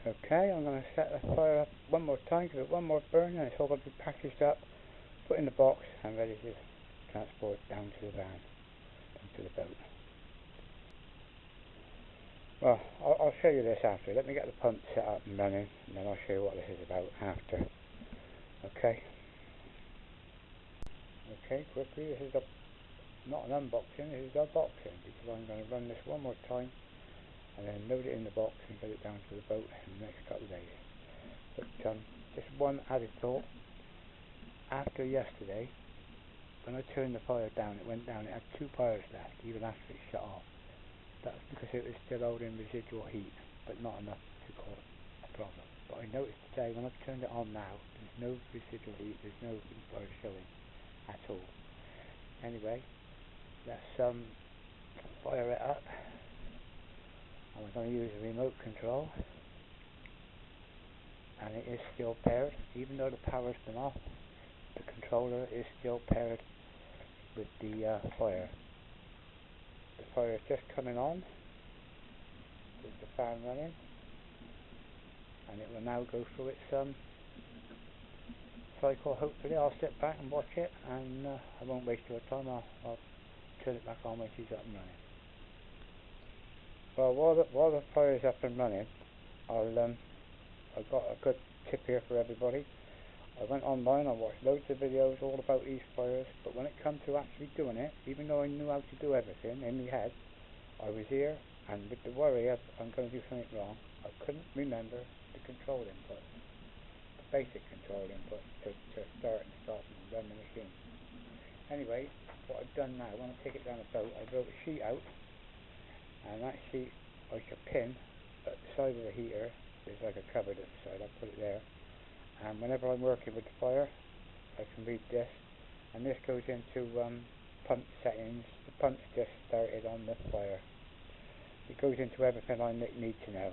Okay, I'm going to set the fire up one more time, give it one more burn, and it's all going to be packaged up, put in the box, and ready to transport down to the van, down to the boat. Well, I'll show you this after. Let me get the pump set up and running, and then I'll show you what this is about after. Okay. Okay, quickly, this is not an unboxing, this is a boxing, because I'm going to run this one more time, and then load it in the box and get it down to the boat in the next couple of days. But just one added thought. After yesterday, when I turned the fire down, it went down, it had 2 fires left, even after it shut off. That's because it was still holding residual heat, but not enough to cause a problem. But I noticed today, when I've turned it on now, there's no residual heat, there's no heat fire showing at all. Anyway, let's fire it up. And we're going to use a remote control, and it is still paired, even though the power's been off. The controller is still paired with the fire. The fire is just coming on with the fan running, and it will now go through its cycle. Hopefully I'll sit back and watch it, and I won't waste your time. I'll turn it back on when she's up and running. Well, while the fire is up and running, I've got a good tip here for everybody. I went online, I watched loads of videos all about these fires, but when it comes to actually doing it, even though I knew how to do everything in my head, I was here, and with the worry of I'm going to do something wrong, I couldn't remember the control input, the basic control input to start and stop and run the machine. Anyway, what I've done now, when I take it down the boat, I wrote a sheet out, and that sheet I should pin at the side of the heater. There's like a cupboard at the side, I'll put it there. And whenever I'm working with the fire, I can read this, and this goes into pump settings. The pump's just started on the fire. It goes into everything I need to know.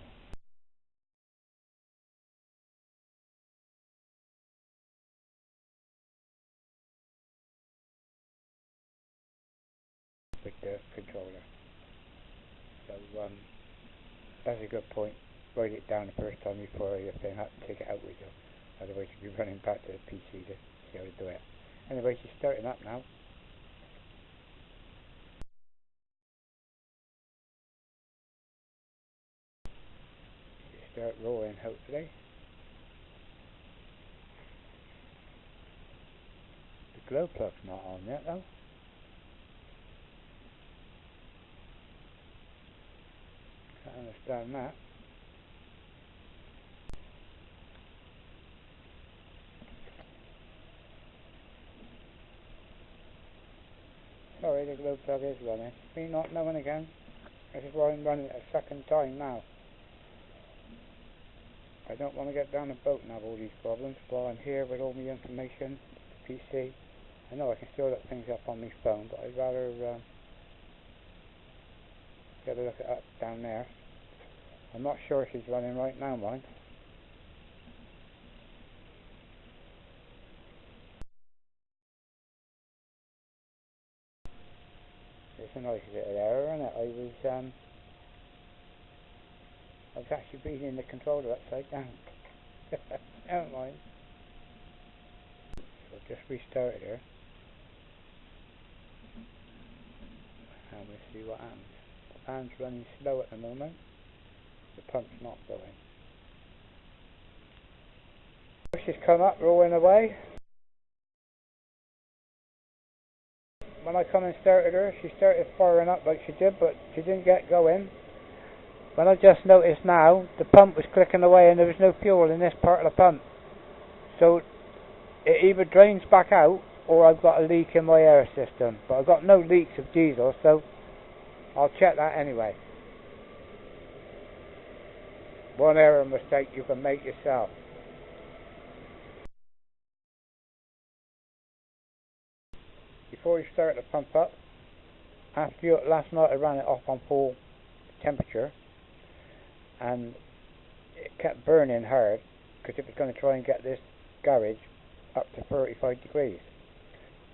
With the controller. So that's a good point. Write it down the first time before you thing up and take it out with you. Otherwise you'll be running back to the PC to see how to do it. Anyway, she's starting up now. She start rolling, hopefully. The glow plug's not on yet though. Can't understand that. Sorry, the glow plug is running. It's me not knowing again. This is why I'm running it a second time now. I don't want to get down the boat and have all these problems while I'm here with all my information, the PC. I know I can still look things up on my phone, but I'd rather get a look at up down there. I'm not sure if she's running right now, mind. It's a nice little error, isn't it? I was actually reading the controller upside down. Never mind. So just restarted her, and we'll see what happens. The fan's running slow at the moment. The pump's not going. She's come up, rolling away. When I come and started her, she started firing up like she did, but she didn't get going. When I just noticed now, the pump was clicking away and there was no fuel in this part of the pump. So it either drains back out or I've got a leak in my air system. But I've got no leaks of diesel, so I'll check that anyway. One error mistake you can make yourself. Before you start the pump up, last night I ran it off on full temperature, and it kept burning hard because it was going to try and get this garage up to 35 degrees.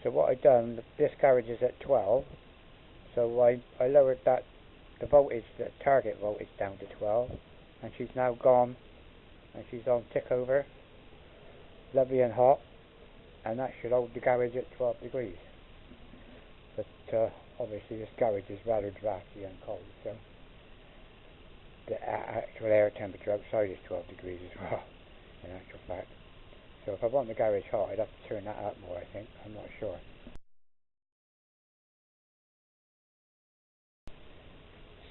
So what I done, this garage is at 12, so I lowered the voltage, the target voltage down to 12, and she's now gone and she's on tick over, lovely and hot, and that should hold the garage at 12 degrees. But obviously this garage is rather drafty and cold, so the actual air temperature outside is 12 degrees as well, in actual fact. So if I want the garage hot, I'd have to turn that up more, I think. I'm not sure.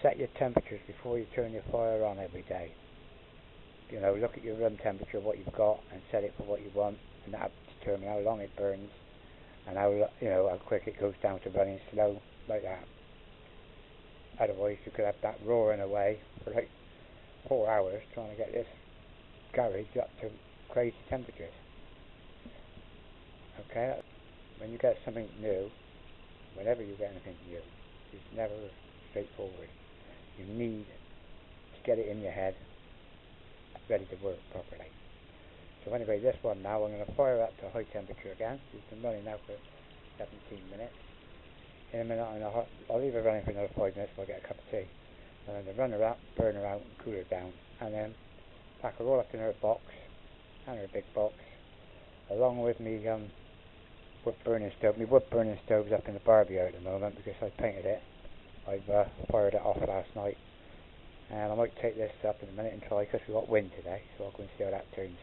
Set your temperatures before you turn your fire on every day. You know, look at your room temperature, what you've got, and set it for what you want, and that'll determine how long it burns and how quick it goes down to running slow, like that. Otherwise you could have that roaring away for like 4 hours trying to get this garage up to crazy temperatures. Okay, when you get something new, whenever you get anything new, it's never straightforward. You need to get it in your head, ready to work properly. So anyway, this one now, I'm going to fire up to high temperature again. It's been running now for 17 minutes. In a minute, I'll leave it running for another 5 minutes while I get a cup of tea. And then run her up, burn her out, and cool her down. And then pack her all up in her box, and her big box, along with me wood burning stove. My wood burning stove's up in the barbie at the moment because I painted it. I've fired it off last night. And I might take this up in a minute and try, because we've got wind today, so I'll go and see how that turns.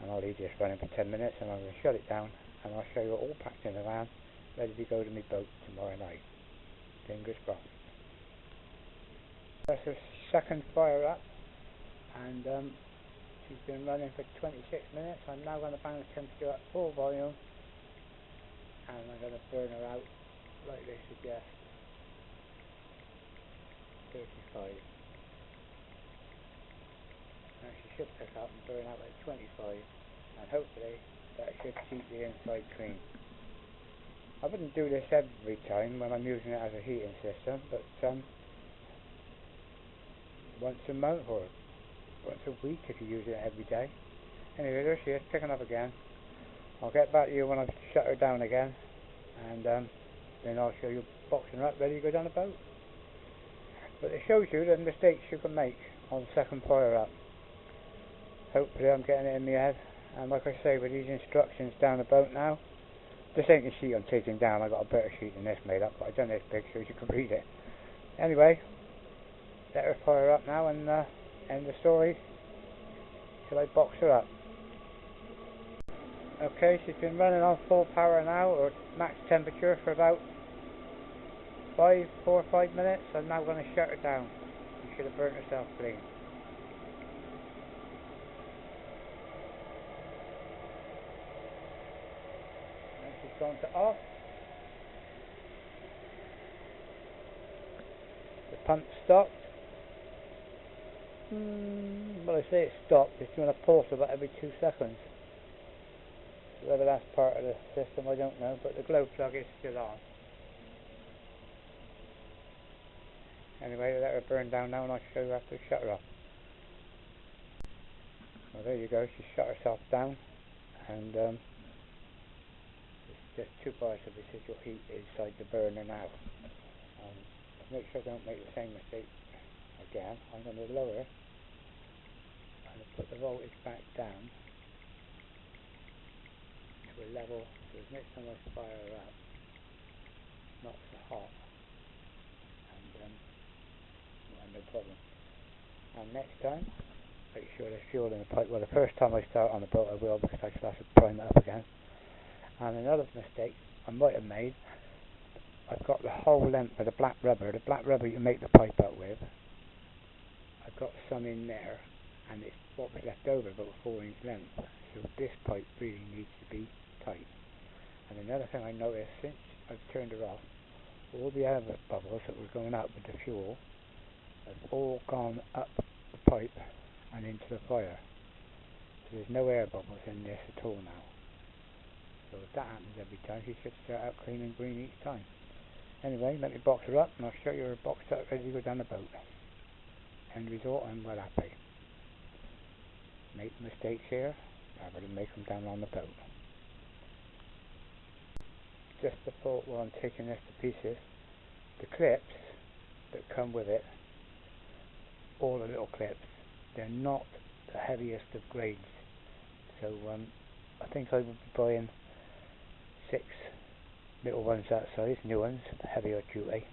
And I'll leave this running for 10 minutes, and I'm going to shut it down, and I'll show you it all packed in the van, ready to go to my boat tomorrow night. Fingers crossed. That's her second fire up, and she's been running for 26 minutes. I'm now going to bang the temperature at full volume, and I'm going to burn her out like they suggest. 35. Now she should pick up and burn out at 25, and hopefully that should keep the inside clean. I wouldn't do this every time when I'm using it as a heating system, but once a month or once a week if you use it every day. Anyway, there she is, picking up again. I'll get back to you when I've shut her down again, and then I'll show you boxing her up, ready to go down the boat. But it shows you the mistakes you can make on the second fire up. Hopefully I'm getting it in my head, and like I say, with these instructions down the boat now, this ain't the sheet I'm taking down. I got a better sheet than this made up, but I've done this big so you can read it. Anyway, let her fire up now and end the story till I box her up. Okay, she's been running on full power now, or max temperature, for about 4 or 5 minutes. I'm now going to shut her down. She should have burnt herself clean. And she's gone to off. The pump stopped. Well, I say it stopped. It's doing a pulse about every 2 seconds. Whether that's part of the system, I don't know, but the glow plug is still on. Anyway, let her burn down now, and I'll show you after I shut her off. Well, there you go, she shut herself down, and it's just 2 bars of residual heat inside the burner now. To make sure I don't make the same mistake again, I'm going to lower and put the voltage back down to a level so the next time I fire her up, it's not so hot, and no problem. And next time, make sure there's fuel in the pipe. Well, the first time I start on the boat I will, because I still have to prime it up again. And another mistake I might have made, I've got the whole length of the black rubber you make the pipe up with. I've got some in there, and it's what was left over, about a 4-inch length. So this pipe really needs to be tight. And another thing I noticed, since I've turned her off, all the air bubbles that were going out with the fuel have all gone up the pipe and into the fire. So there's no air bubbles in this at all now. So if that happens every time, she should start out clean and green each time. Anyway, let me box her up, and I'll show you her boxed up, ready to go down the boat. End result, I'm well happy. Make mistakes here, rather than make them down on the boat. Just a thought while I'm taking this to pieces, the clips that come with it, all the little clips, they're not the heaviest of grades. So I think I would be buying 6 little ones that size, new ones, heavier duty,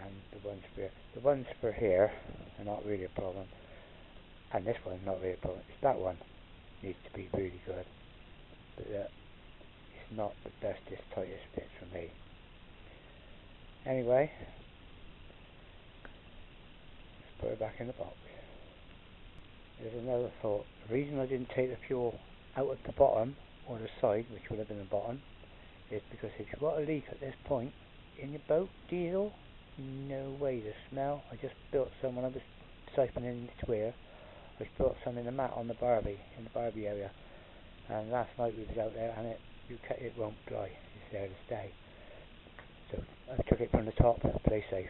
and the ones for here are not really a problem, and this one's not really a problem. It's that one needs to be really good, but it's not the bestest, tightest fit for me. Anyway, let's put it back in the box. There's another thought. The reason I didn't take the fuel out at the bottom or the side, which would have been the bottom, is because if you've got a leak at this point in your boat, diesel, no way. The smell. I just built some when I was siphoning this weir. I built some in the mat on the Barbie, in the Barbie area, and last night we was out there and it won't dry. It's there to stay. So I took it from the top, play safe.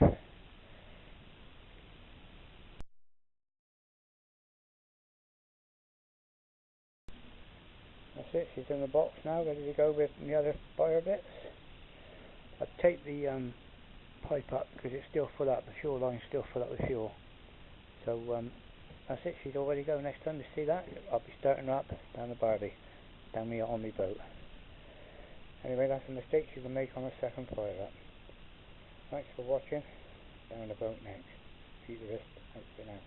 That's it, she's in the box now, ready to go with the other fire bits. I've taped the pipe up because it's still full up, the fuel line's still full up with fuel. So that's it, she's all ready to go. Next time you see that, I'll be starting her up down the Barbie, down me on my boat. Anyway, that's a mistake you can make on a second fire up. Thanks for watching, down the boat next. Petethewrist, thanks for now.